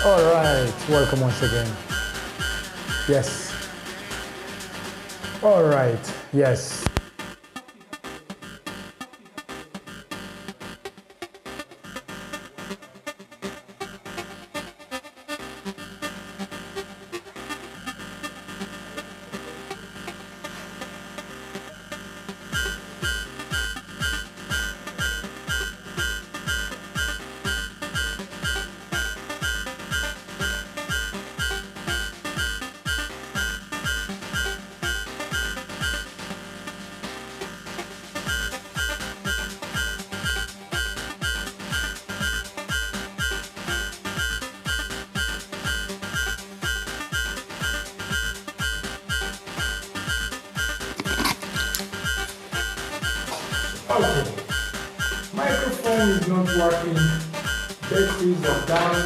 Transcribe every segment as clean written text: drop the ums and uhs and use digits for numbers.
All right, welcome once again. Yes. All right, yes. Okay, microphone is not working, batteries are down.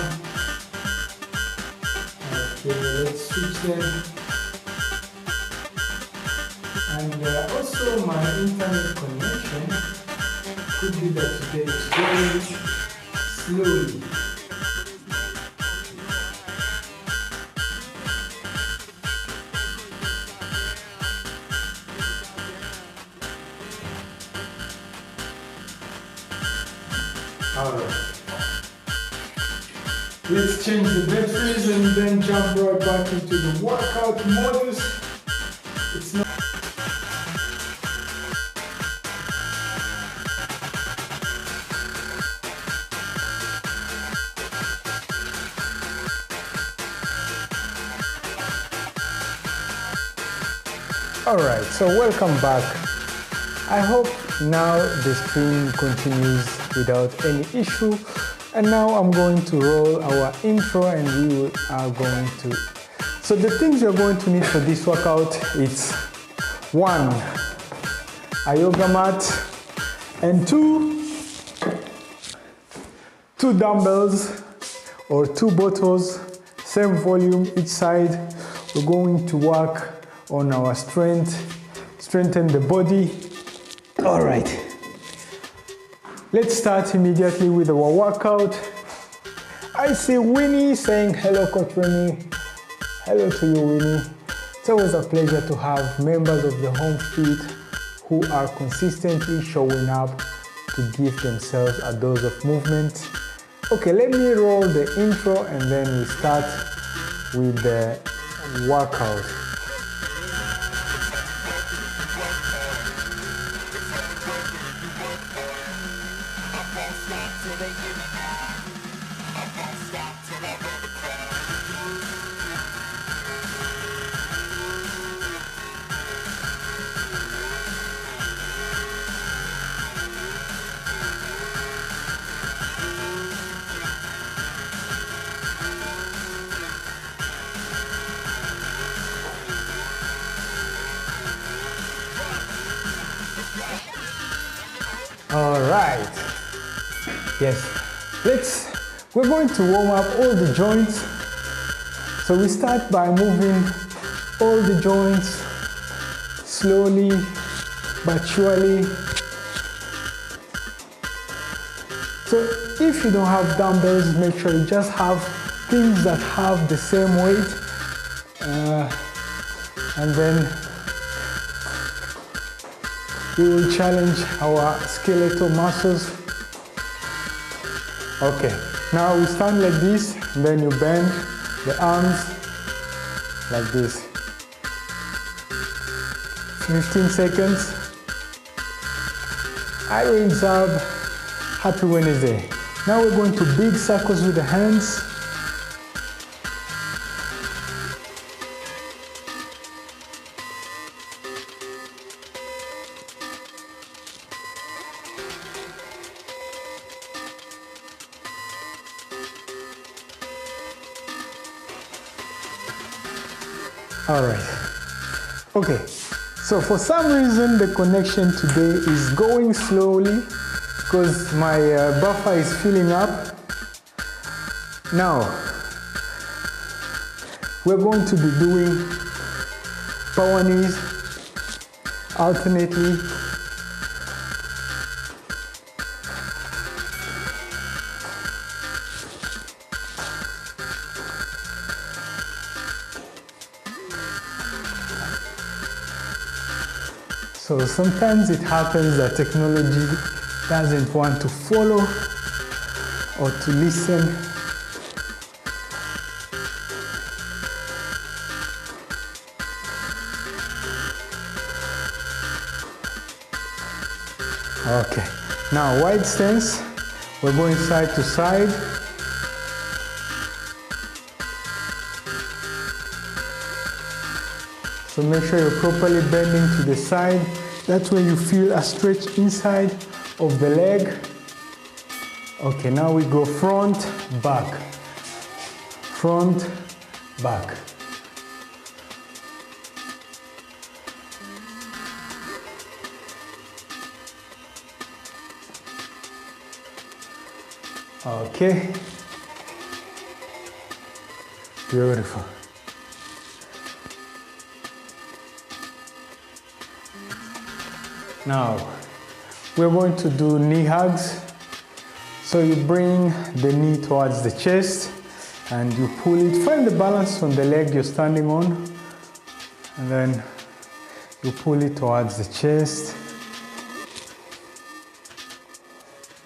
Okay, let's switch them. And also my internet connection could be that today is very slowly. Alright, let's change the batteries and then jump right back into the workout modus. It's not Alright, so welcome back. I hope now the stream continues without any issue. And now I'm going to roll our intro and we are going to... So the things you're going to need for this workout is 1, a yoga mat, and 2 dumbbells or 2 bottles, same volume each side. We're going to work on our strengthen the body. All right. Let's start immediately with our workout. I see Winnie saying hello, Coach Remmy. Hello to you, Winnie. It's always a pleasure to have members of the home fit who are consistently showing up to give themselves a dose of movement. Okay, let me roll the intro and then we start with the workout. All right. Yes. We're going to warm up all the joints. So we start by moving all the joints slowly but surely. So if you don't have dumbbells, make sure you just have things that have the same weight. And then we will challenge our skeletal muscles. Okay, now we stand like this, then you bend the arms like this. 15 seconds. Hi, Rains Up. Happy Wednesday. Now we're going to big circles with the hands. All right. Okay. So for some reason, the connection today is going slowly because my buffer is filling up. Now, we're going to be doing power knees alternately. So sometimes it happens that technology doesn't want to follow or to listen. Okay, now wide stance, we're going side to side. So make sure you're properly bending to the side. That's when you feel a stretch inside of the leg. Okay, now we go front, back. Front, back. Okay. Beautiful. Now, we're going to do knee hugs. So you bring the knee towards the chest and you pull it. Find the balance on the leg you're standing on. And then you pull it towards the chest.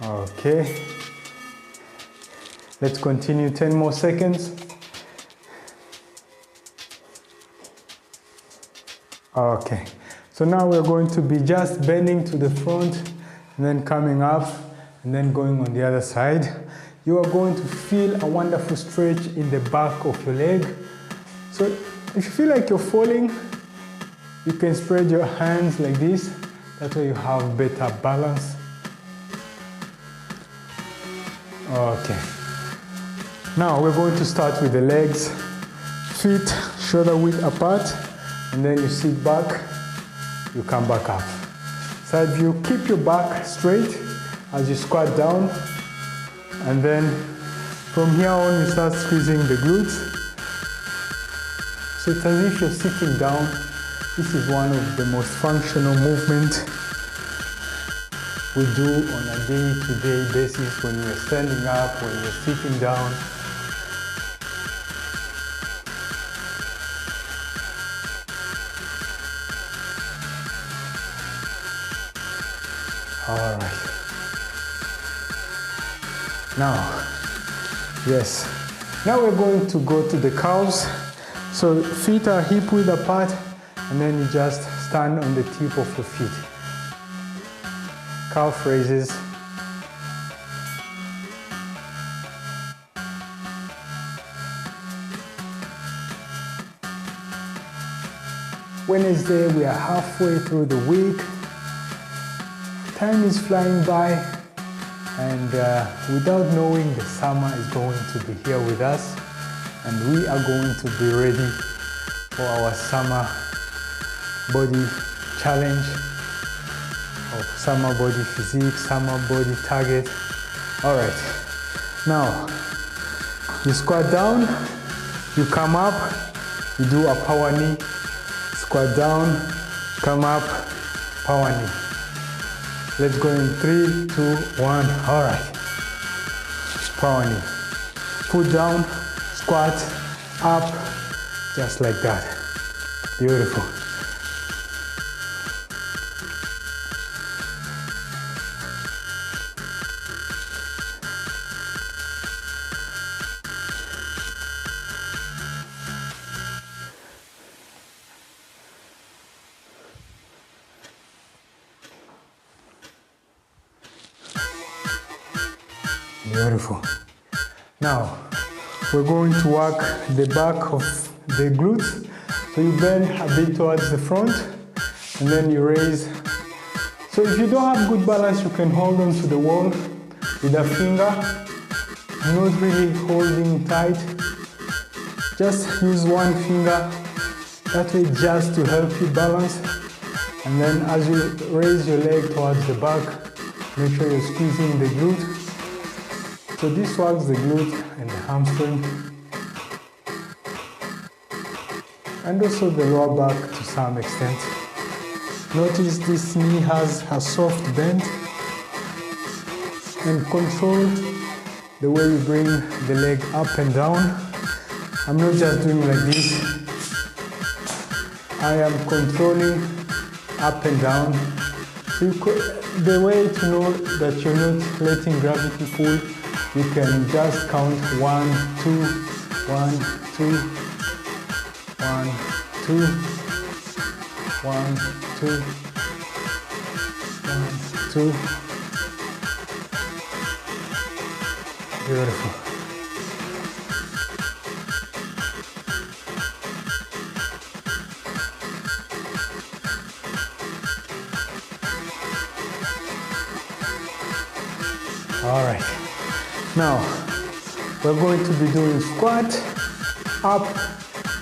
Okay. Let's continue 10 more seconds. Okay. So now we're going to be just bending to the front and then coming up and then going on the other side. You are going to feel a wonderful stretch in the back of your leg. So if you feel like you're falling, you can spread your hands like this. That way you have better balance. Okay. Now we're going to start with the legs. Feet shoulder width apart, and then you sit back, you come back up. Side view, keep your back straight as you squat down, and then from here on you start squeezing the glutes. So it's as if you're sitting down. This is one of the most functional movements we do on a day-to-day basis when we're standing up, when we're sitting down. All right. Now, yes. Now we're going to go to the calves. So feet are hip width apart, and then you just stand on the tip of your feet. Calf raises. Wednesday, we are halfway through the week. Time is flying by, and without knowing, the summer is going to be here with us, and we are going to be ready for our summer body challenge of summer body physique, summer body target. All right, now you squat down, you come up, you do a power knee, squat down, come up, power knee. Let's go in 3, 2, 1. All right. Power knee. Foot down, squat, up, just like that. Beautiful. Beautiful. Now, we're going to work the back of the glutes. So you bend a bit towards the front, and then you raise. So if you don't have good balance, you can hold on to the wall with a finger, not really holding tight. Just use one finger, that way just to help you balance. And then as you raise your leg towards the back, make sure you're squeezing the glute. So this works the glute and the hamstring, and also the lower back to some extent. Notice this knee has a soft bend, and control the way you bring the leg up and down. I'm not just doing like this. I am controlling up and down. So the way to know that you're not letting gravity pull, you can just count 1, 2, 1, 2, 1, 2, 1, 2, 1, 2. Beautiful. All right, now we're going to be doing squat, up,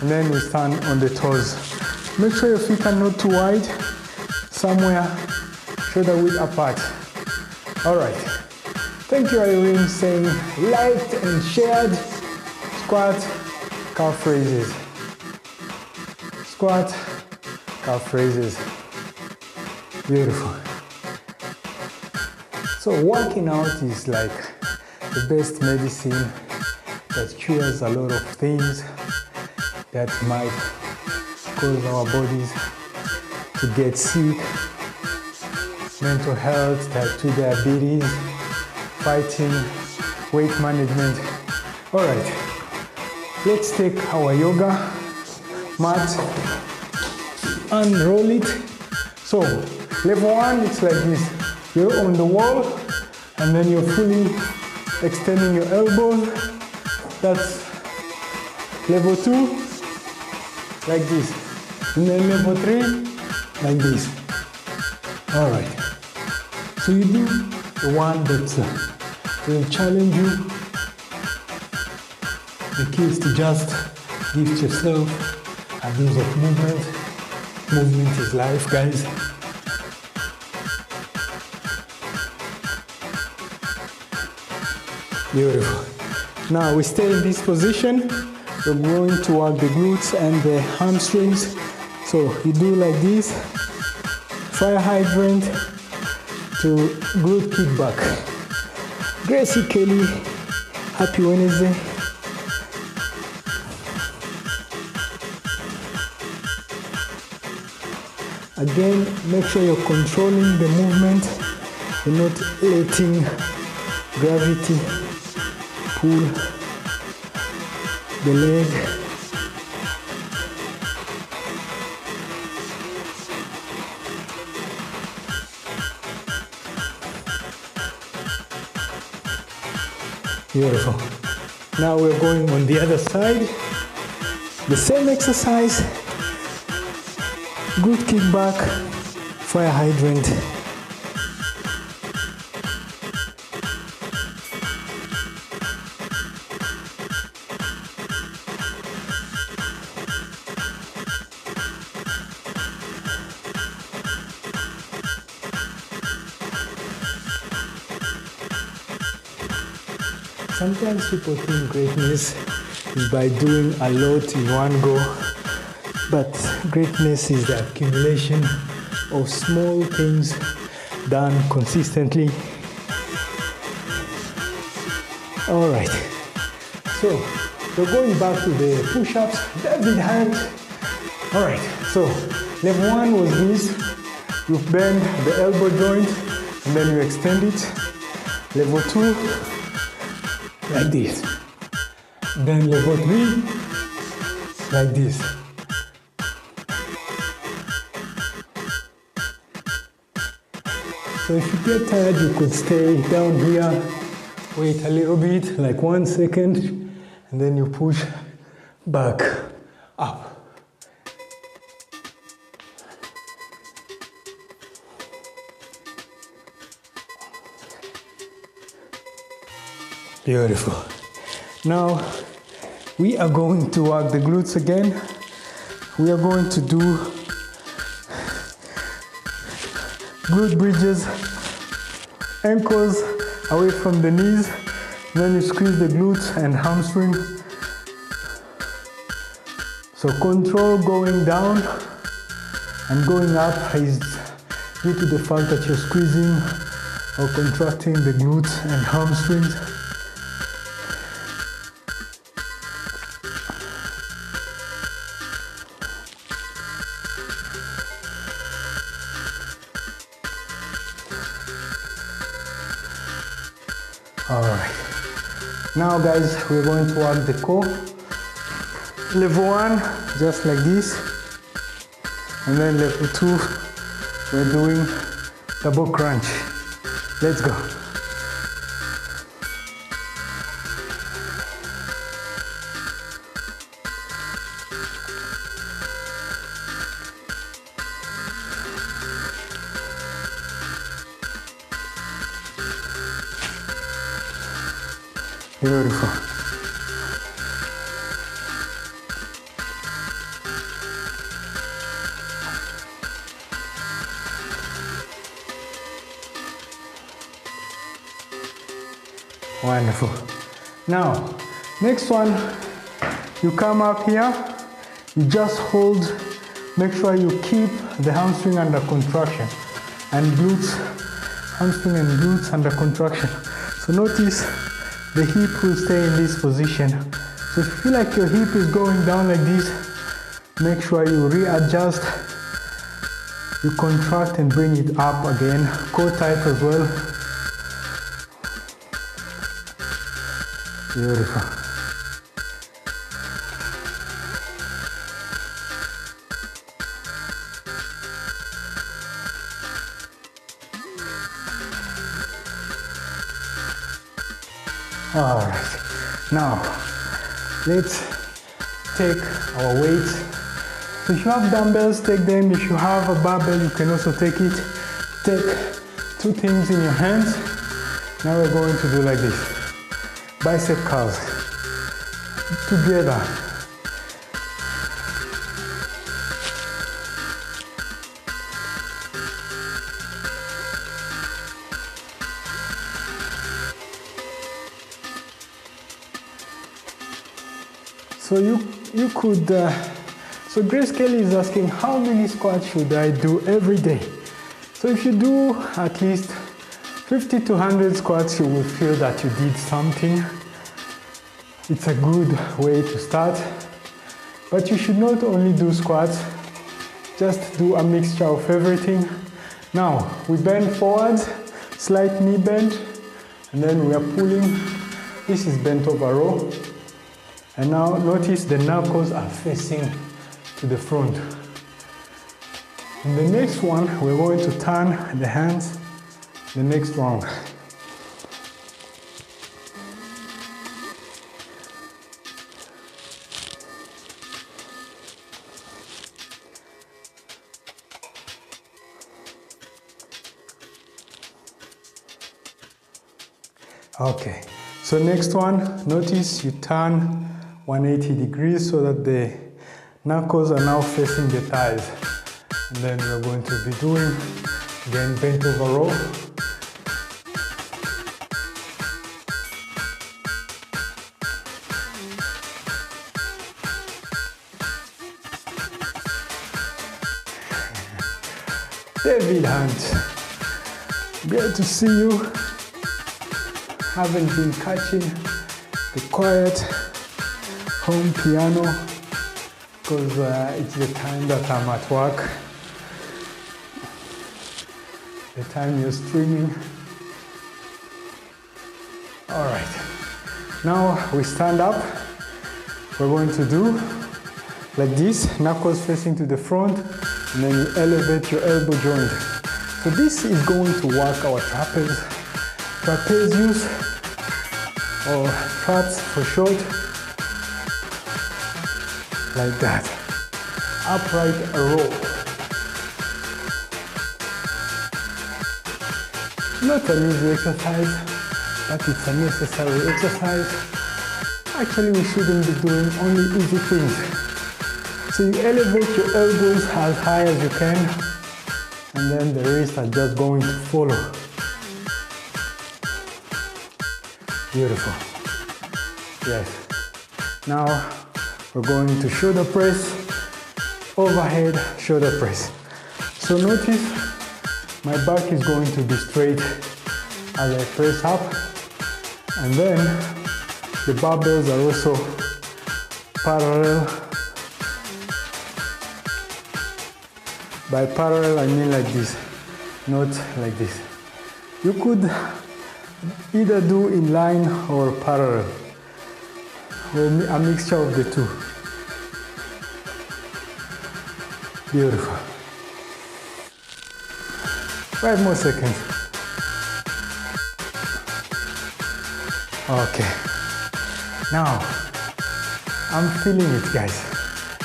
and then we stand on the toes. Make sure your feet are not too wide, somewhere shoulder width apart. All right, thank you Irene, saying liked and shared. Squat, calf raises. Squat, calf raises. Beautiful. So working out is like the best medicine that cures a lot of things that might cause our bodies to get sick. Mental health, type 2 diabetes, fighting, weight management. All right, let's take our yoga mat and roll it. So level 1, it's like this. You're on the wall, and then you're fully extending your elbows. That's level 2, like this. And then level 3, like this. All right. So you do the one that will challenge you. The key is to just give yourself a dose of movement. Movement is life, guys. Beautiful. Now we stay in this position. We're going to work the glutes and the hamstrings. So you do like this, fire hydrant to glute kickback. Gracie Kelly, happy Wednesday. Again, make sure you're controlling the movement. You're not letting gravity pull the leg. Beautiful. Now we're going on the other side. The same exercise. Good kickback, fire hydrant. Sometimes people think greatness is by doing a lot in one go, but greatness is the accumulation of small things done consistently. All right, so we're going back to the push-ups, David hand. All right, so level 1 was this. You bend the elbow joint and then you extend it. Level 2, like this. Then level 3, like this. So if you get tired, you could stay down here, wait a little bit, like 1 second, and then you push back up. Beautiful. Now we are going to work the glutes again. We are going to do glute bridges, ankles away from the knees, then you squeeze the glutes and hamstring. So control going down and going up is due to the fact that you're squeezing or contracting the glutes and hamstrings. All right. Now guys, we're going to work the core. Level 1, just like this. And then level 2, we're doing double crunch. Let's go. Beautiful. Wonderful. Now, next one, you come up here, you just hold, make sure you keep the hamstring under contraction and glutes, hamstring and glutes under contraction. So notice the hip will stay in this position. So if you feel like your hip is going down like this, make sure you readjust, you contract and bring it up again, core tight as well. Beautiful. All right, now let's take our weights. So if you have dumbbells, take them. If you have a barbell, you can also take it. Take 2 things in your hands. Now we're going to do like this. Bicep curls together. So you could, so Grace Kelly is asking, how many squats should I do every day? So if you do at least 50 to 100 squats, you will feel that you did something. It's a good way to start. But you should not only do squats, just do a mixture of everything. Now, we bend forwards, slight knee bend, and then we are pulling. This is bent over row. And now notice the knuckles are facing to the front. In the next one, we're going to turn the hands the next round. Okay, so next one, notice you turn 180 degrees so that the knuckles are now facing the thighs. And then we're going to be doing, again, bent over row. David Hunt, great to see you. Haven't been catching the quiet home piano because it's the time that I'm at work, the time you're streaming. All right, now we stand up. We're going to do like this, knuckles facing to the front, and then you elevate your elbow joint. So this is going to work our trapezius, or traps for short, like that. Upright row. Not an easy exercise, but it's a necessary exercise. Actually, we shouldn't be doing only easy things. So you elevate your elbows as high as you can, and then the wrists are just going to follow. Beautiful. Yes. Now we're going to shoulder press, overhead shoulder press. So notice my back is going to be straight as I press up, and then the barbells are also parallel. By parallel, I mean like this, not like this. You could Either do in line or parallel, or a mixture of the two. Beautiful. 5 more seconds. Okay. Now, I'm feeling it, guys.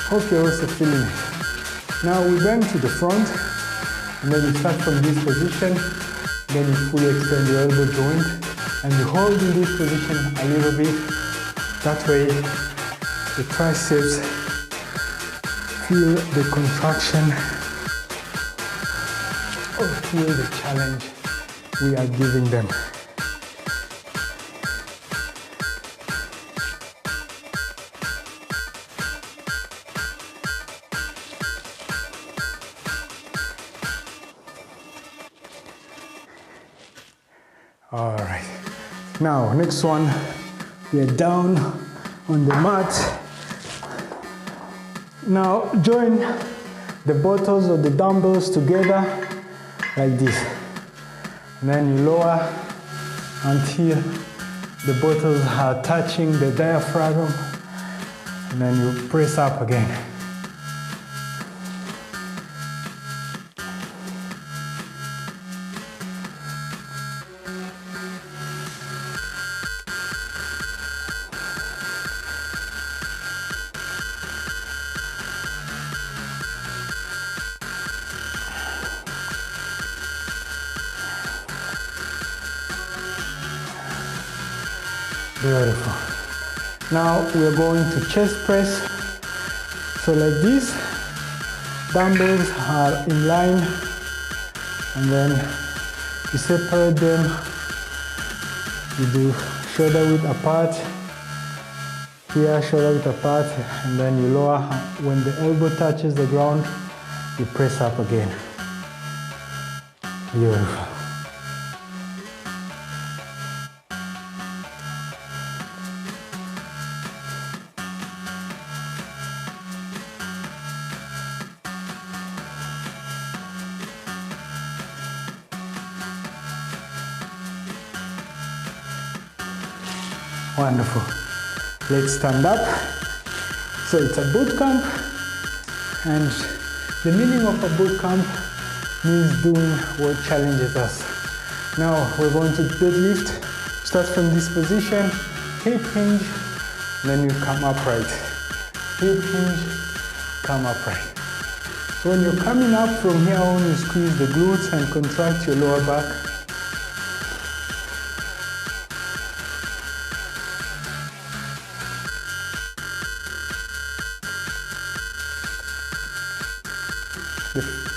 Hope you're also feeling it. Now we bend to the front, and then you start from this position, then you fully extend the elbow joint, and you hold in this position a little bit. That way, the triceps feel the contraction, or feel the challenge we are giving them. All right, now next one, we are down on the mat. Now join the buttocks of the dumbbells together like this. And then you lower until the buttocks are touching the diaphragm, and then you press up again. Beautiful. Now we're going to chest press. So like this, dumbbells are in line, and then you separate them. You do shoulder width apart, here shoulder width apart, and then you lower. When the elbow touches the ground, you press up again. Beautiful. Wonderful. Let's stand up. So it's a boot camp, and the meaning of a boot camp means doing what challenges us. Now we're going to deadlift. Start from this position, hip hinge, then you come upright. Hip hinge, come upright. So when you're coming up from here on, you squeeze the glutes and contract your lower back.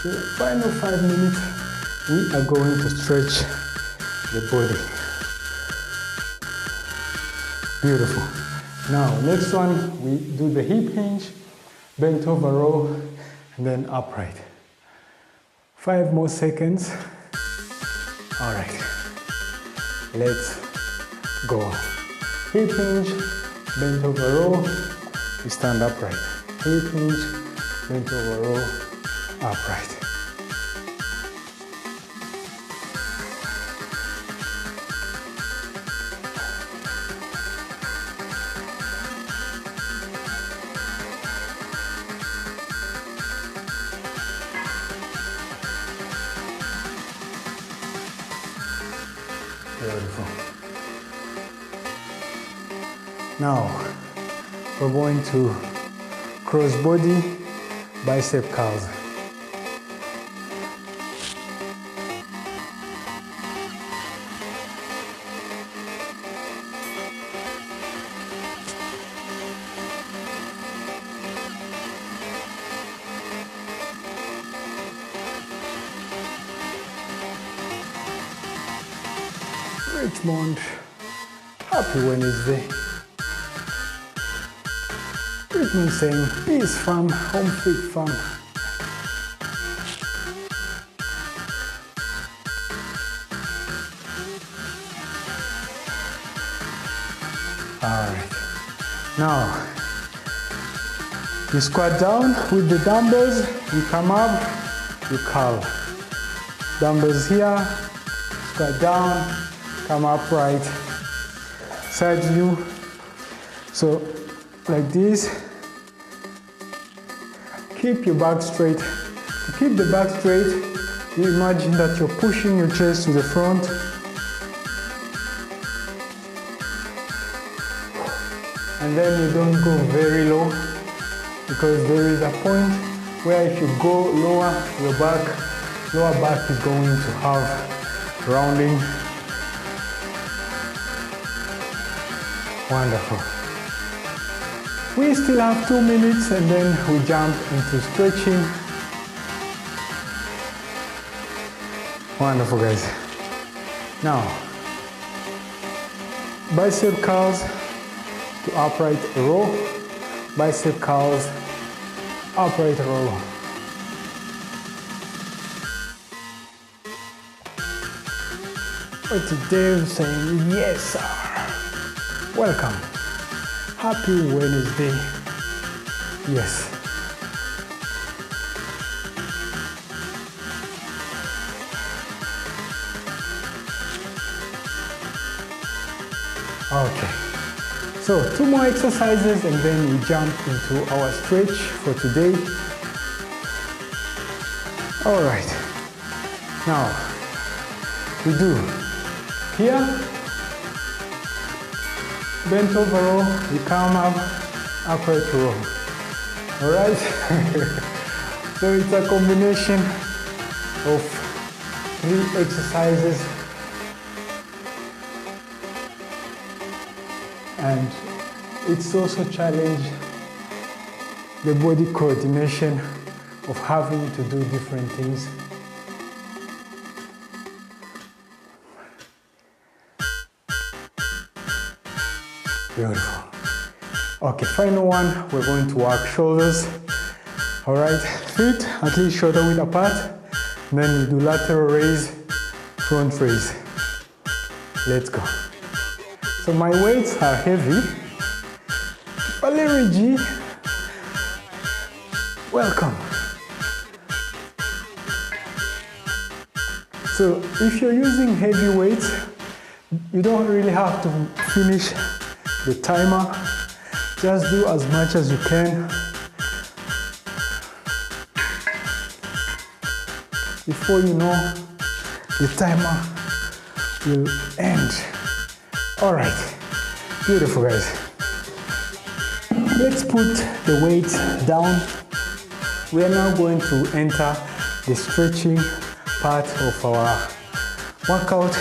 The final 5 minutes, we are going to stretch the body. Beautiful. Now, next one, we do the hip hinge, bent over row, and then upright. 5 more seconds. All right, let's go. Hip hinge, bent over row, we stand upright. Hip hinge, bent over row, upright. Beautiful. Now we're going to cross body bicep curls. Richmond, happy Wednesday. Richmond saying, peace fam, home fit fam. Alright, now you squat down with the dumbbells, you come up, you curl. Dumbbells here, squat down, come upright, side view. So like this, keep your back straight. To keep the back straight, you imagine that you're pushing your chest to the front. And then you don't go very low, because there is a point where if you go lower, your lower back is going to have rounding. Wonderful. We still have 2 minutes and then we jump into stretching. Wonderful, guys. Now, bicep curls to upright row, bicep curls, upright row. But today I'm saying yes, sir. Welcome. Happy Wednesday. Yes. Okay. So 2 more exercises and then we jump into our stretch for today. All right. Now we do here, bent over row, we come up, upright row. All right. So it's a combination of 3 exercises, and it's also challenge the body coordination of having to do different things. Beautiful. Okay, final one, we're going to work shoulders. All right, feet at least shoulder width apart. Then we do lateral raise, front raise. Let's go. So my weights are heavy. Valerie G, welcome. So if you're using heavy weights, you don't really have to finish the timer. Just do as much as you can. Before you know, the timer will end. All right, beautiful, guys. Let's put the weights down. We are now going to enter the stretching part of our workout.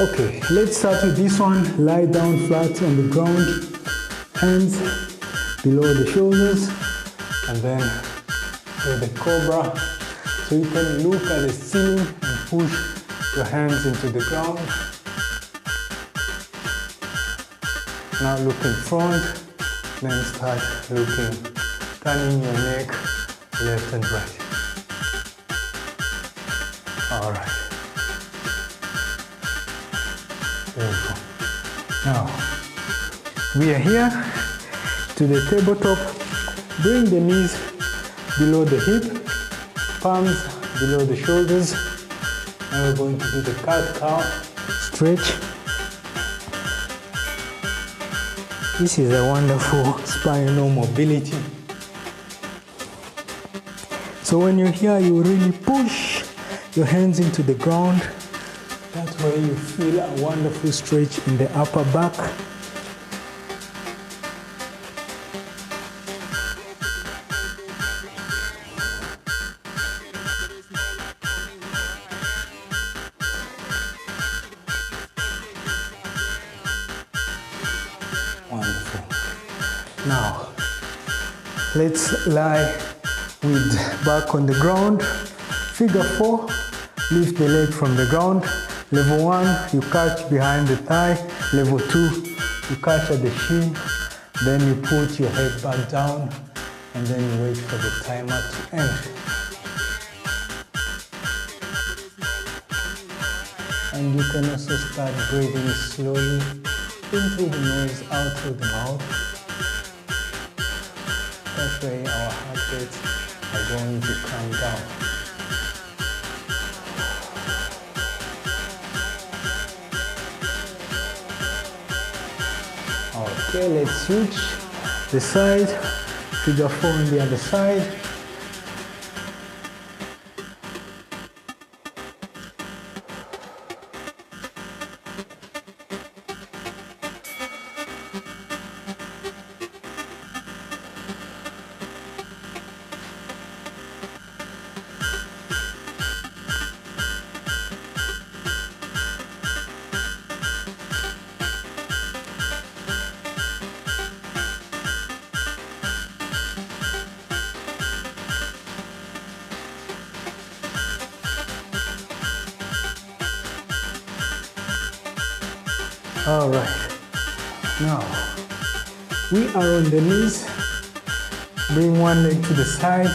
Okay, let's start with this one. Lie down flat on the ground, hands below the shoulders, and then do the cobra. So you can look at the ceiling and push your hands into the ground. Now look in front, then start looking, turning your neck left and right. All right. Beautiful. Now, we are here to the tabletop. Bring the knees below the hip, palms below the shoulders. Now we're going to do the cat-cow stretch. This is a wonderful spinal mobility. So when you're here, you really push your hands into the ground. That way you feel a wonderful stretch in the upper back. Wonderful. Now, let's lie with back on the ground. Figure 4, lift the leg from the ground. Level 1, you catch behind the thigh. Level 2, you catch at the shin. Then you put your head back down and then you wait for the timer to end. And you can also start breathing slowly in through the nose, out through the mouth. That way our heart rates are going to calm down. Okay, let's switch the side, figure 4 on the other side. All right, now we are on the knees. Bring one leg to the side,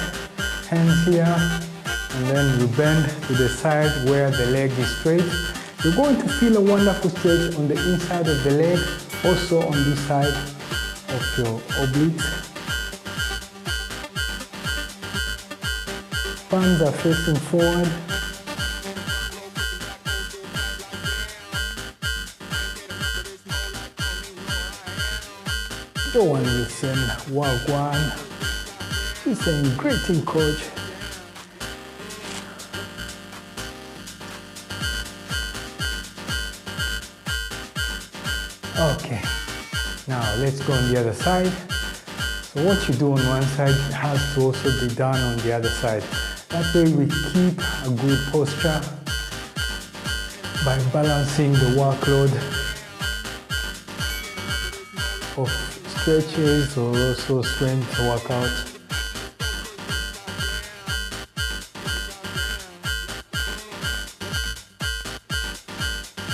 hands here, and then you bend to the side where the leg is straight. You're going to feel a wonderful stretch on the inside of the leg, also on this side of your obliques. Palms are facing forward. Don't want to listen, wagwan. She's saying, greeting coach. Okay, now let's go on the other side. So what you do on one side has to also be done on the other side. That way we keep a good posture by balancing the workload of stretches or also strength workout.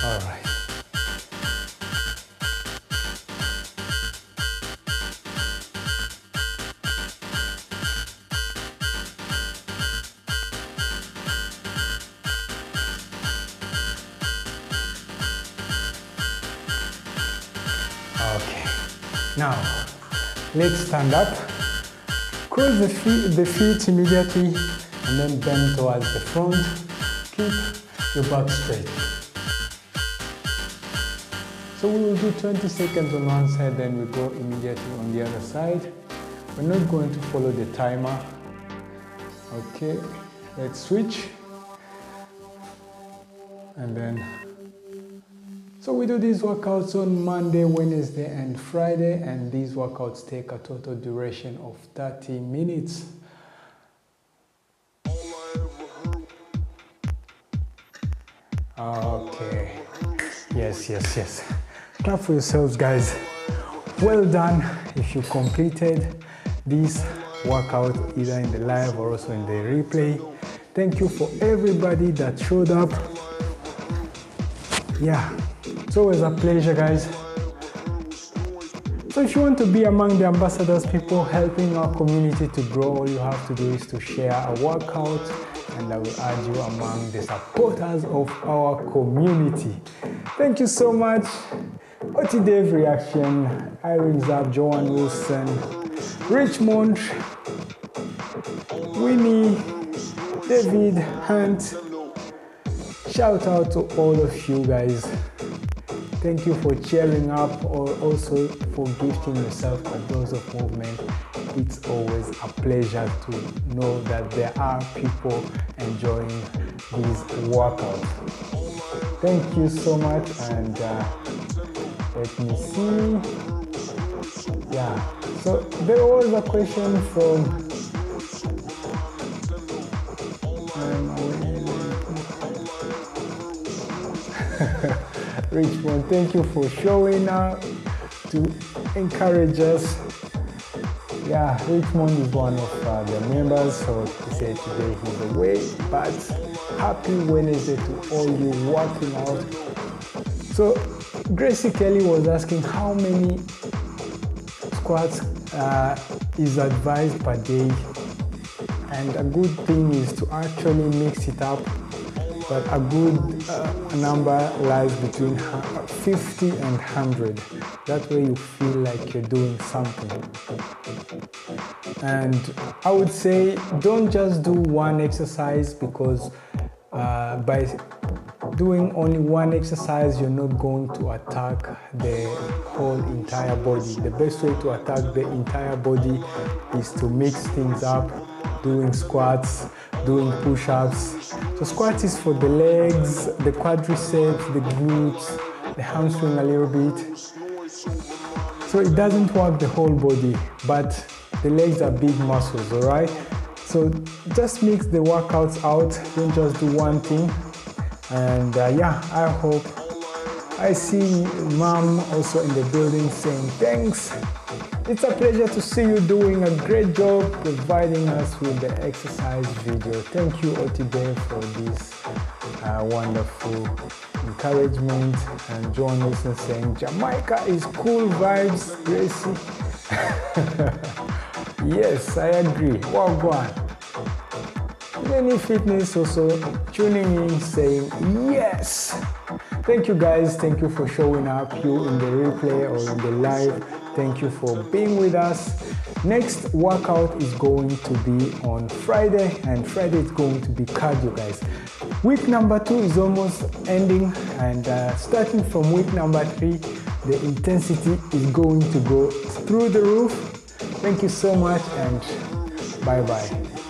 All right. Okay. Now, let's stand up, cross the feet immediately, and then bend towards the front. Keep your back straight. So we will do 20 seconds on one side, then we go immediately on the other side. We're not going to follow the timer. Okay, let's switch. And then so we do these workouts on Monday, Wednesday, and Friday, and these workouts take a total duration of 30 minutes. Okay. Yes. Clap for yourselves, guys. Well done if you completed this workout either in the live or also in the replay. Thank you for everybody that showed up. Yeah. It's always a pleasure, guys. So if you want to be among the ambassadors, people helping our community to grow, all you have to do is to share a workout, and I will add you among the supporters of our community. Thank you so much. Oti Dave Reaction, Irene Zab, Joanne Wilson, Richmond, Winnie, David Hunt. Shout out to all of you guys. Thank you for cheering up, or also for gifting yourself a dose of movement. It's always a pleasure to know that there are people enjoying these workouts. Thank you so much, and let me see. Yeah, so there was a question from Richmond. Thank you for showing up to encourage us. Yeah, Richmond is one of the members, so he said today he's away, but happy Wednesday to all you working out. So Gracie Kelly was asking how many squats is advised per day, and a good thing is to actually mix it up, but a good number lies between 50 and 100. That way you feel like you're doing something. And I would say don't just do one exercise, because by doing only one exercise, you're not going to attack the whole entire body. The best way to attack the entire body is to mix things up, doing squats, doing push-ups. So squats is for the legs, the quadriceps, the glutes, the hamstring a little bit. So it doesn't work the whole body, but the legs are big muscles, all right? So just mix the workouts out, don't just do one thing. And yeah, I hope I see Mom also in the building saying thanks. It's a pleasure to see you doing a great job providing us with the exercise video. Thank you, Otibe, for this wonderful encouragement. And John Wilson saying Jamaica is cool vibes, Gracie. Yes, I agree. Well, go on. Lenny Fitness also tuning in saying yes. Thank you guys, thank you for showing up, you in the replay or in the live. Thank you for being with us. Next workout is going to be on Friday, and Friday is going to be cardio, guys. Week number 2 is almost ending, and starting from week number 3, the intensity is going to go through the roof. Thank you so much, and bye-bye.